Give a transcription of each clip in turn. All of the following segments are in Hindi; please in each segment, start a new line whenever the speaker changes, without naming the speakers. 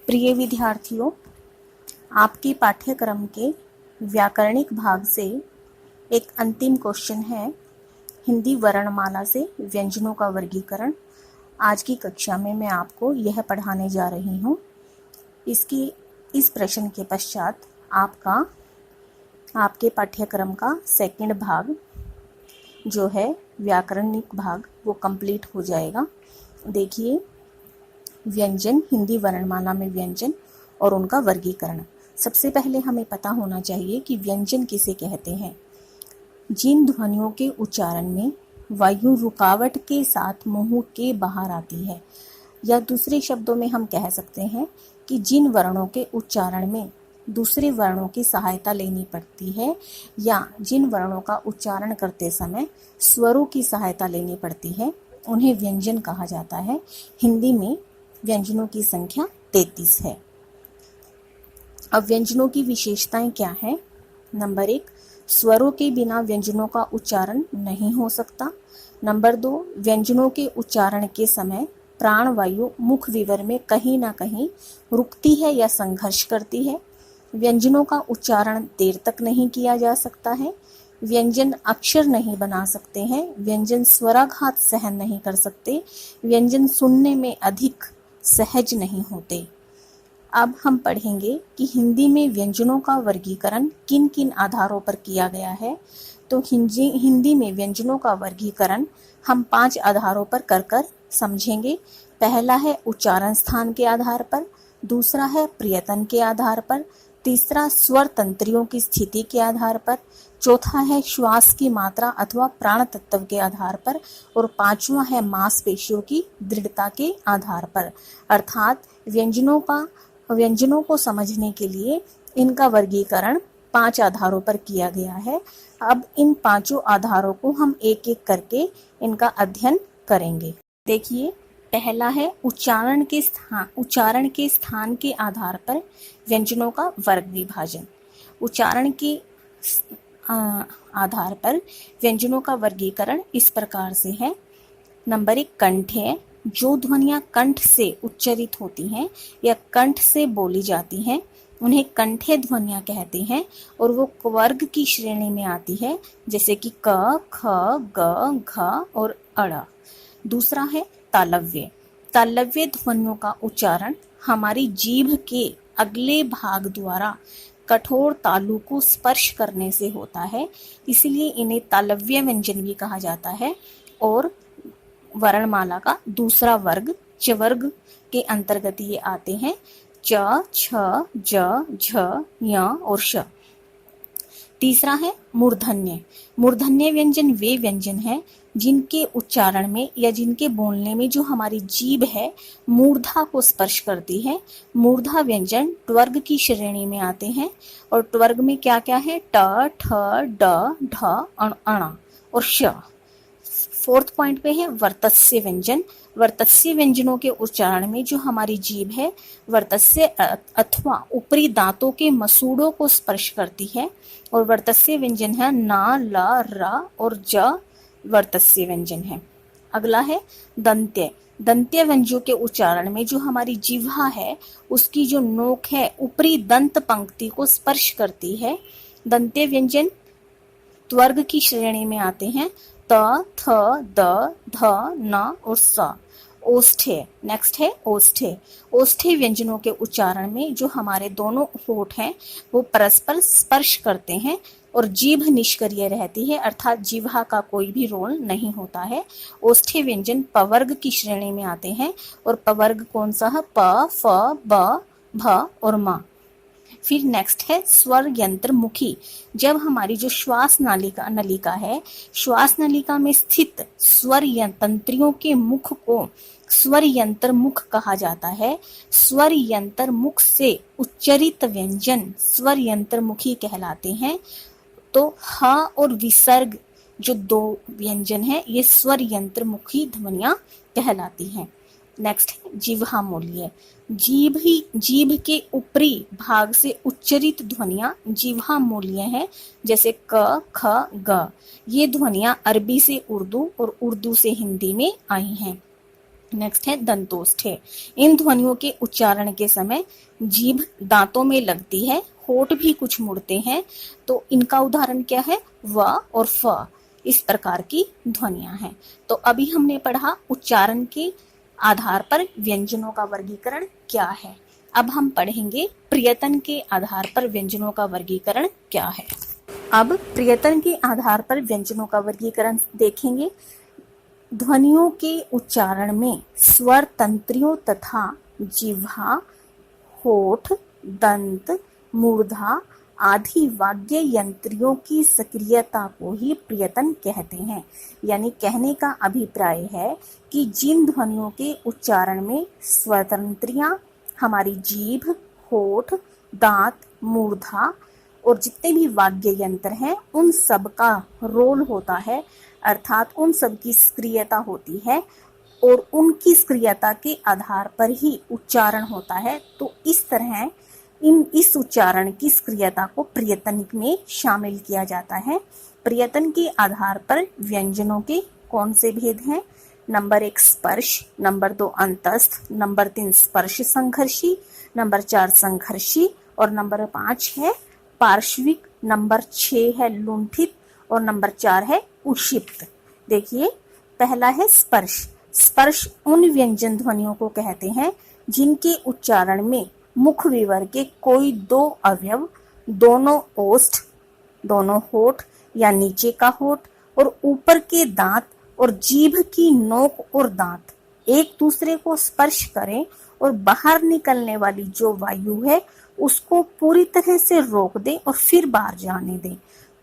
प्रिय विद्यार्थियों, आपके पाठ्यक्रम के व्याकरणिक भाग से एक अंतिम क्वेश्चन है हिंदी वर्णमाला से व्यंजनों का वर्गीकरण। आज की कक्षा में मैं आपको यह पढ़ाने जा रही हूँ। इस प्रश्न के पश्चात आपके पाठ्यक्रम का सेकंड भाग जो है व्याकरणिक भाग वो कंप्लीट हो जाएगा। देखिए, व्यंजन, हिंदी वर्णमाला में व्यंजन और उनका वर्गीकरण। सबसे पहले हमें पता होना चाहिए कि व्यंजन किसे कहते हैं। जिन ध्वनियों के उच्चारण में वायु रुकावट के साथ मुंह के बाहर आती है, या दूसरे शब्दों में हम कह सकते हैं कि जिन वर्णों के उच्चारण में दूसरे वर्णों की सहायता लेनी पड़ती है, या जिन वर्णों का उच्चारण करते समय स्वरों की सहायता लेनी पड़ती है, उन्हें व्यंजन कहा जाता है। हिंदी में व्यंजनों की संख्या 33 है। अब व्यंजनों की विशेषताएं क्या है? नंबर 1, स्वरों के बिना व्यंजनों का उच्चारण नहीं हो सकता। नंबर 2, व्यंजनों के उच्चारण के समय प्राणवायु मुख विवर में कहीं ना कहीं रुकती है या संघर्ष करती है। व्यंजनों का उच्चारण देर तक नहीं किया जा सकता है। व्यंजन अक्षर नहीं बना सकते हैं। व्यंजन स्वराघात सहन नहीं कर सकते। व्यंजन सुनने में अधिक सहज नहीं होते। अब हम पढ़ेंगे कि हिंदी में व्यंजनों का वर्गीकरण किन किन आधारों पर किया गया है। तो हिंदी में व्यंजनों का वर्गीकरण हम 5 आधारों पर कर समझेंगे। पहला है उच्चारण स्थान के आधार पर, दूसरा है प्रियतन के आधार पर, तीसरा स्वर तंत्रियों की स्थिति के आधार पर, चौथा है श्वास की मात्रा अथवा प्राण तत्व के आधार पर, और पांचवा है मांसपेशियों की दृढ़ता के आधार पर। अर्थात व्यंजनों को समझने के लिए इनका वर्गीकरण 5 आधारों पर किया गया है। अब इन 5 आधारों को हम एक एक करके इनका अध्ययन करेंगे। देखिए, पहला है उच्चारण के स्थान के आधार पर व्यंजनों का वर्ग विभाजन। उच्चारण के आधार पर व्यंजनों का वर्गीकरण इस प्रकार से है। नंबर 1, कंठ्य। जो ध्वनियां कंठ से उच्चरित होती हैं या कंठ से बोली जाती हैं, उन्हें कंठ्य ध्वनियां कहते हैं और वो वर्ग की श्रेणी में आती है, जैसे कि क, ख, ग, घ और अड़। दूसरा है तालव्य। तालव्य ध्वनियों का उच्चारण हमारी जीभ के अगले भाग द्वारा कठोर तालु को स्पर्श करने से होता है, इसलिए इन्हें तालव्य व्यंजन भी कहा जाता है। और वर्णमाला का दूसरा वर्ग चवर्ग के अंतर्गत ये आते हैं, च, छ, ज, झ, य और श। तीसरा है मूर्धन्य। मूर्धन्य व्यंजन वे व्यंजन हैं जिनके उच्चारण में या जिनके बोलने में जो हमारी जीभ है मूर्धा को स्पर्श करती है। मूर्धा व्यंजन ट्वर्ग की श्रेणी में आते हैं। और ट्वर्ग में क्या क्या है? ट, ठ, ड, ढ, अण और श। फोर्थ पॉइंट पे है वर्तस्य व्यंजन। वर्तस्य व्यंजनों के उच्चारण में जो हमारी जीभ है वर्तस्य अथवा ऊपरी दांतों के मसूड़ों को स्पर्श करती है, और वर्तस्य व्यंजन है न, ल, र और ज वर्तस्य व्यंजन है। अगला है दंत्य। दंत्य व्यंजनों के उच्चारण में जो हमारी जिह्वा है उसकी जो नोक है ऊपरी दंत पंक्ति को स्पर्श करती है। दंत्य व्यंजन त्वर्ग की श्रेणी में आते हैं, त, थ, द, ध, न और स। ओष्ठ्य। नेक्स्ट है ओष्ठ्य। ओष्ठ्य व्यंजनों के उच्चारण में जो हमारे दोनों होंठ हैं वो परस्पर स्पर्श करते हैं और जीभ निष्क्रिय रहती है, अर्थात जिह्वा का कोई भी रोल नहीं होता है। ओष्ठ्य व्यंजन पवर्ग की श्रेणी में आते हैं। और पवर्ग कौन सा है? प, फ, ब, भ और म। फिर नेक्स्ट है स्वर यंत्र मुखी। जब हमारी जो श्वास नलिका है, श्वास नलिका में स्थित स्वर तंत्रियों के मुख को स्वर यंत्र मुख कहा जाता है। स्वर यंत्र मुख से उच्चरित व्यंजन स्वर यंत्र मुखी कहलाते हैं। तो ह और विसर्ग जो 2 व्यंजन है ये स्वर यंत्र मुखी ध्वनियां कहलाती हैं। नेक्स्ट है जिह्वा मूल्य। जीभ के ऊपरी भाग से उच्चरित ध्वनियां जिह्वा मूल्य है, जैसे क, ख, ग। ये ध्वनियां अरबी से उर्दू और उर्दू से हिंदी में आई हैं। नेक्स्ट है दंतोष्ठ्य। इन ध्वनियों के उच्चारण के समय जीभ दांतों में लगती है, होठ भी कुछ मुड़ते हैं। तो इनका उदाहरण क्या है? व और फ। इस प्रकार की ध्वनियां हैं। तो अभी हमने पढ़ा उच्चारण के आधार पर व्यंजनों का वर्गीकरण क्या है। अब हम पढ़ेंगे प्रयत्न के आधार पर व्यंजनों का वर्गीकरण क्या है। अब प्रयत्न के आधार पर व्यंजनों का वर्गीकरण देखेंगे। ध्वनियों के उच्चारण में स्वर तंत्रियों तथा जिह्वा, होठ, दंत, मूर्धा आदि वाग्य यंत्रियों की सक्रियता को ही प्रयत्न कहते हैं। यानी कहने का अभिप्राय है कि जिन ध्वनियों के उच्चारण में स्वर तंत्रियां, हमारी जीभ, होठ, दांत, मूर्धा और जितने भी वाग्य यंत्र हैं उन सब का रोल होता है, अर्थात उन सब की सक्रियता होती है और उनकी सक्रियता के आधार पर ही उच्चारण होता है। तो इस तरह इस उच्चारण की सक्रियता को प्रयत्न में शामिल किया जाता है। प्रयत्न के आधार पर व्यंजनों के कौन से भेद हैं? नंबर 1 स्पर्श, नंबर 2 अंतस्थ, नंबर 3 स्पर्श संघर्षी, नंबर 4 संघर्षी और नंबर 5 है पार्श्विक, नंबर 6 है लुंठित और नंबर 4 है उक्षिप्त। देखिए, पहला है स्पर्श। स्पर्श उन व्यंजन ध्वनियों को कहते हैं जिनके उच्चारण में मुख विवर के कोई दो अवयव, दोनों ओष्ठ, दोनों होठ या नीचे का होठ और ऊपर के दांत और जीभ की नोक और दांत एक दूसरे को स्पर्श करें और बाहर निकलने वाली जो वायु है उसको पूरी तरह से रोक दें और फिर बाहर जाने दें,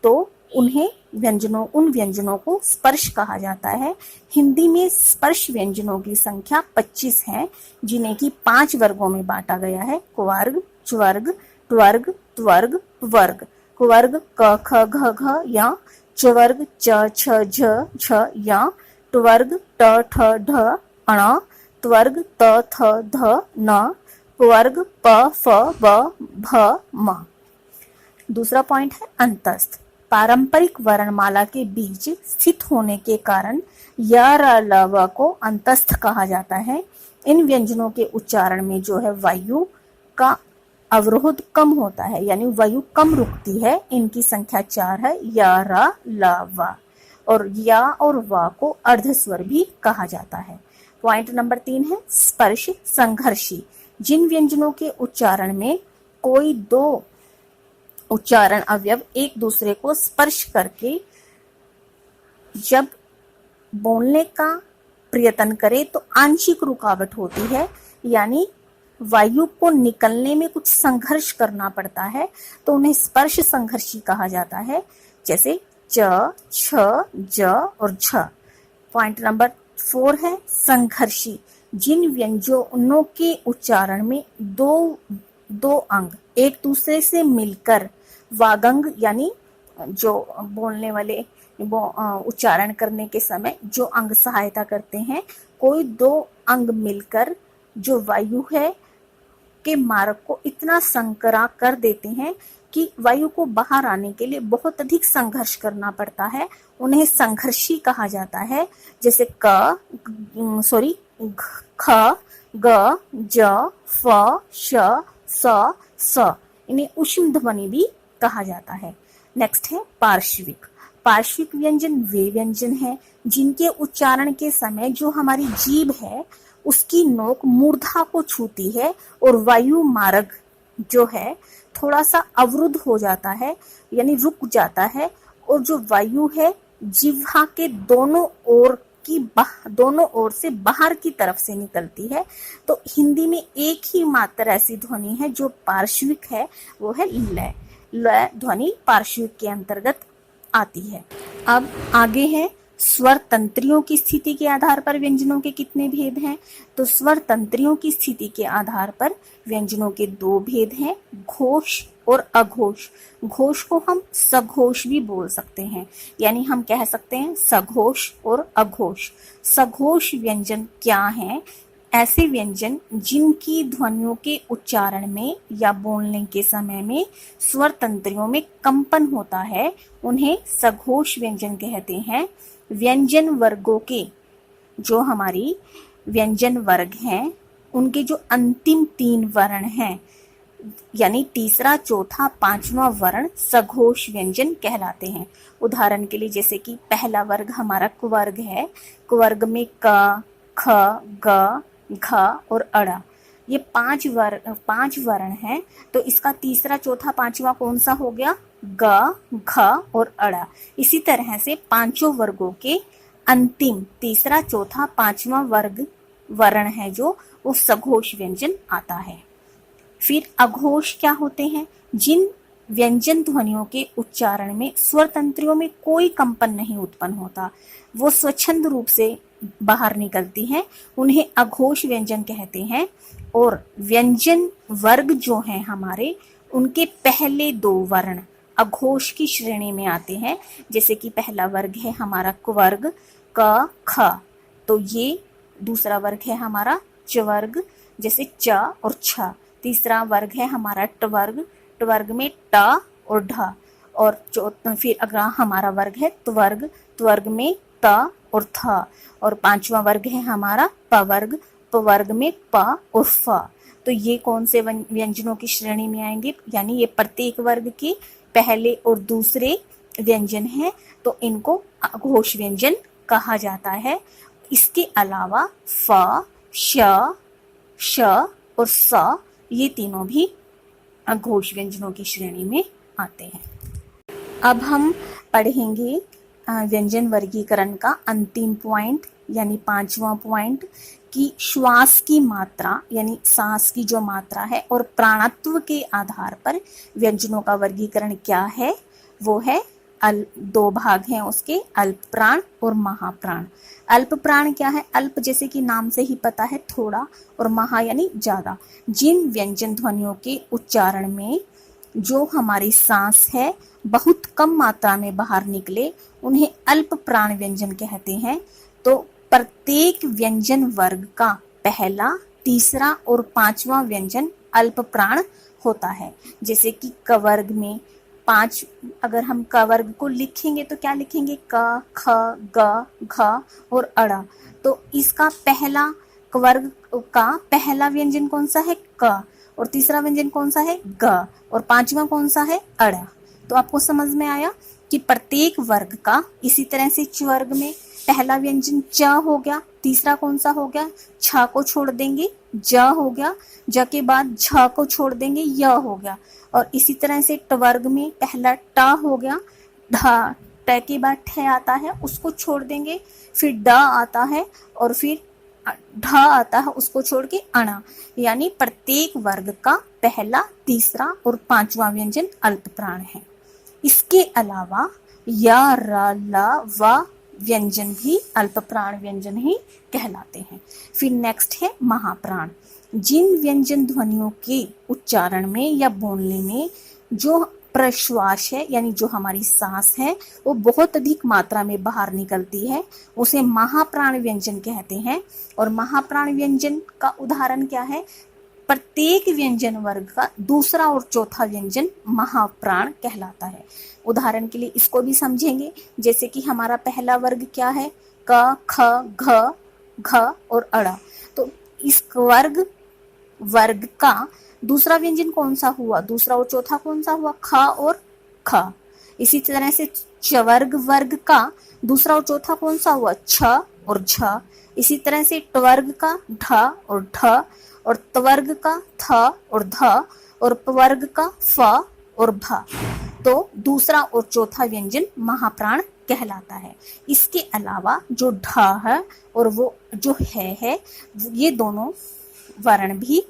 तो उन व्यंजनों को स्पर्श कहा जाता है। हिंदी में स्पर्श व्यंजनों की संख्या 25 है, जिन्हें की 5 वर्गों में बांटा गया है। कुवर्ग, च्वर्ग, ट्वर्ग, त्वर्ग, वर्ग। कुवर्ग क ख घ घ या, च्वर्ग च छ झ झ या, ट्वर्ग ट ठ ढ अण, त्वर्ग त थ ध न, वर्ग प फ ब भ म। दूसरा पॉइंट है अंतस्थ। पारंपरिक वर्णमाला के बीच स्थित होने के कारण य र ल व को अंतस्थ कहा जाता है। इन व्यंजनों के उच्चारण में जो है वायु का अवरोध कम होता है, यानी वायु कम रुकती है। इनकी संख्या 4 है, य र ल व। और या और व को अर्धस्वर भी कहा जाता है। पॉइंट नंबर 3 है स्पर्श संघर्षी। जिन व्यंजनों के उच्चारण में कोई दो उच्चारण अवयव एक दूसरे को स्पर्श करके जब बोलने का प्रयत्न करे तो आंशिक रुकावट होती है, यानी वायु को निकलने में कुछ संघर्ष करना पड़ता है, तो उन्हें स्पर्श संघर्षी कहा जाता है। जैसे च, छ, ज और झ। पॉइंट नंबर 4 है संघर्षी। जिन व्यंजनों के उच्चारण में दो अंग एक दूसरे से मिलकर वागंग, यानी जो बोलने वाले उच्चारण करने के समय जो अंग सहायता करते हैं, कोई दो अंग मिलकर जो वायु है के मार्ग को इतना संकरा कर देते हैं कि वायु को बाहर आने के लिए बहुत अधिक संघर्ष करना पड़ता है, उन्हें संघर्षी कहा जाता है। जैसे ख, ग, ज, फ, श, स, स। इन्हें ऊष्म ध्वनि भी कहा जाता है। नेक्स्ट है पार्श्विक। पार्श्विक व्यंजन वे व्यंजन है जिनके उच्चारण के समय जो हमारी जीभ है उसकी नोक मूर्धा को छूती है और वायु मार्ग जो है थोड़ा सा अवरुद्ध हो जाता है, यानी रुक जाता है, और जो वायु है जिह्वा के दोनों ओर से बाहर की तरफ से निकलती है। तो हिंदी में एक ही मात्र ऐसी ध्वनि है जो पार्श्विक है, वो है लय। लय ध्वनि पार्श्विक के अंतर्गत आती है। अब आगे है स्वर तंत्रियों की स्थिति के आधार पर व्यंजनों के कितने भेद हैं? तो स्वर तंत्रियों की स्थिति के आधार पर व्यंजनों के 2 भेद हैं, घोष और अघोष। घोष को हम सघोष भी बोल सकते हैं, यानी हम कह सकते हैं सघोष और अघोष। सघोष व्यंजन क्या हैं? ऐसे व्यंजन जिनकी ध्वनियों के उच्चारण में या बोलने के समय में स्वर तंत्रियों में कंपन होता है, उन्हें सघोष व्यंजन कहते हैं। व्यंजन वर्गों के जो हमारी व्यंजन वर्ग हैं उनके जो अंतिम 3 वर्ण हैं, यानी तीसरा, चौथा, पांचवा वर्ण सघोष व्यंजन कहलाते हैं। उदाहरण के लिए जैसे कि पहला वर्ग हमारा कुवर्ग है, कुवर्ग में क, ख, ग, घ और अड़ा, ये 5 वर्ण हैं। तो इसका तीसरा, चौथा, पांचवा कौन सा हो गया? ग, घ और अड़ा। इसी तरह से पांचों वर्गों के अंतिम तीसरा, चौथा, पांचवा वर्ण है जो वो सघोष व्यंजन आता है। फिर अघोष क्या होते हैं? जिन व्यंजन ध्वनियों के उच्चारण में स्वर तंत्रियों में कोई कंपन नहीं उत्पन्न होता, वो स्वच्छंद रूप से बाहर निकलती हैं, उन्हें अघोष व्यंजन कहते हैं। और व्यंजन वर्ग जो हैं हमारे, उनके पहले 2 वर्ण अघोष की श्रेणी में आते हैं। जैसे कि पहला वर्ग है हमारा कुवर्ग क, ख, तो ये दूसरा वर्ग है हमारा चवर्ग, जैसे च और छ। तीसरा वर्ग है हमारा टवर्ग, टवर्ग में ट और ढ। और फिर अगला हमारा वर्ग है त्वर्ग, त्वर्ग में त और थ। और पांचवा वर्ग है हमारा पवर्ग, पवर्ग में प और फ। तो ये कौन से व्यंजनों की श्रेणी में आएंगे? यानी ये प्रत्येक वर्ग के पहले और दूसरे व्यंजन हैं, तो इनको अघोष व्यंजन कहा जाता है। इसके अलावा फ, श, श और स, ये तीनों भी अघोष व्यंजनों की श्रेणी में आते हैं। अब हम पढ़ेंगे व्यंजन वर्गीकरण का अंतिम पॉइंट, यानी 5वां पॉइंट, कि श्वास की मात्रा यानी सांस की जो मात्रा है और प्राणत्व के आधार पर व्यंजनों का वर्गीकरण क्या है। वो है 2 भाग हैं उसके, अल्प प्राण और महाप्राण। अल्प प्राण क्या है? अल्प जैसे कि नाम से ही पता है थोड़ा, और महा यानी ज्यादा। जिन व्यंजन ध्वनियों के उच्चारण में जो हमारी सांस है बहुत कम मात्रा में बाहर निकले, उन्हें अल्प प्राण व्यंजन कहते हैं। तो प्रत्येक व्यंजन वर्ग का पहला, तीसरा और पांचवा व्यंजन अल्प प्राण होता है। जैसे कि कवर्ग में 5, अगर हम कवर्ग को लिखेंगे तो क्या लिखेंगे? क, ख, ग, घ और अड़ा। तो इसका पहला, कवर्ग का पहला व्यंजन कौन सा है? क, और तीसरा व्यंजन कौन सा है? ग, और पांचवा कौन सा है? अड़ा। तो आपको समझ में आया कि प्रत्येक वर्ग का, इसी तरह से च्वर्ग में पहला व्यंजन च हो गया, तीसरा कौन सा हो गया? छ को छोड़ देंगे ज हो गया, ज के बाद झ को छोड़ देंगे य हो गया। और इसी तरह से टवर्ग में पहला ट हो गया, ढ, ट के बाद ठ आता है, उसको छोड़ देंगे, फिर ड आता है और फिर ढ आता है, उसको छोड़ के अणा। यानी प्रत्येक वर्ग का पहला, तीसरा और पांचवा व्यंजन अल्प प्राण है। इसके अलावा य, र, ल, व व्यंजन भी अल्प प्राण व्यंजन ही कहलाते हैं। फिर नेक्स्ट है महाप्राण। जिन व्यंजन ध्वनियों के उच्चारण में या बोलने में जो प्रश्वास है, यानी जो हमारी सांस है, वो बहुत अधिक मात्रा में बाहर निकलती है, उसे महाप्राण व्यंजन कहते हैं। और महाप्राण व्यंजन का उदाहरण क्या है? प्रत्येक व्यंजन वर्ग का दूसरा और चौथा व्यंजन महाप्राण कहलाता है। उदाहरण के लिए इसको भी समझेंगे। जैसे कि हमारा पहला वर्ग क्या है? क, ख, घ, घ और अड़ा। तो इस वर्ग का दूसरा व्यंजन कौन सा हुआ? दूसरा और चौथा कौन सा हुआ? ख और ख। इसी तरह से चवर्ग वर्ग का दूसरा और चौथा कौन सा हुआ? छ और झ। इसी तरह से टवर्ग का ढ और ढ, और त्वर्ग का थ और ध, और पवर्ग का फ और भ। तो दूसरा और चौथा व्यंजन महाप्राण कहलाता है। इसके अलावा जो ढ है और वो जो है, ये दोनों वर्ण भी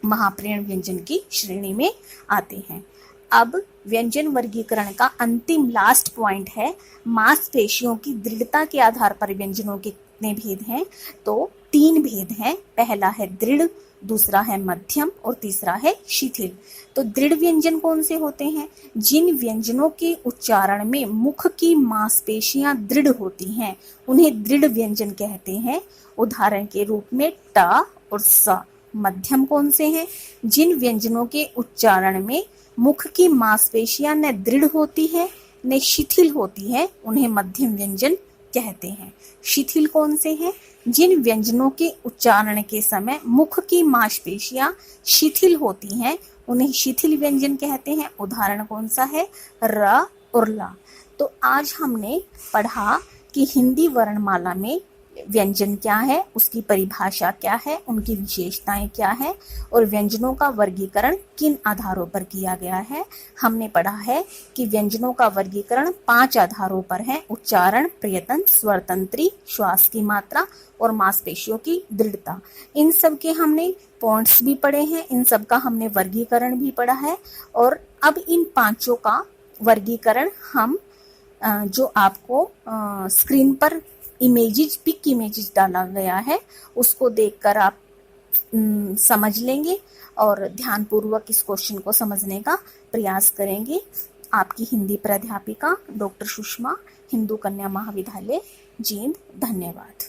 महाप्राण व्यंजन की श्रेणी में आते हैं। अब व्यंजन वर्गीकरण का अंतिम लास्ट पॉइंट है, मांसपेशियों की दृढ़ता के आधार पर व्यंजनों के कितने भेद हैं? तो 3 भेद हैं। पहला है दृढ़, दूसरा है मध्यम और तीसरा है शिथिल। तो दृढ़ व्यंजन कौन से होते हैं? जिन व्यंजनों के उच्चारण में मुख की मांसपेशियां दृढ़ होती हैं, उन्हें दृढ़ व्यंजन कहते हैं। उदाहरण के रूप में ट और स। मध्यम कौन से हैं? जिन व्यंजनों के उच्चारण में मुख की मांसपेशियां न दृढ़ होती है न शिथिल होती है, उन्हें मध्यम व्यंजन कहते हैं। शिथिल कौन से हैं? जिन व्यंजनों के उच्चारण के समय मुख की मांसपेशियां शिथिल होती हैं उन्हें शिथिल व्यंजन कहते हैं। उदाहरण कौन सा है? र और ला। तो आज हमने पढ़ा कि हिंदी वर्णमाला में व्यंजन क्या है, उसकी परिभाषा क्या है, उनकी विशेषताएं क्या है और व्यंजनों का वर्गीकरण किन आधारों पर किया गया है। हमने पढ़ा है कि व्यंजनों का वर्गीकरण 5 आधारों पर है: उच्चारण, प्रयत्न, स्वरतंत्री, श्वास की मात्रा और मांसपेशियों की दृढ़ता। इन सब के हमने पॉइंट्स भी पढ़े हैं, इन सब का हमने वर्गीकरण भी पढ़ा है। और अब इन पांचों का वर्गीकरण हम जो आपको स्क्रीन पर इमेजेस, पिक इमेजेस डाला गया है, उसको देखकर आप समझ लेंगे और ध्यानपूर्वक इस क्वेश्चन को समझने का प्रयास करेंगे। आपकी हिंदी प्राध्यापिका डॉक्टर सुषमा, हिंदू कन्या महाविद्यालय, जींद। धन्यवाद।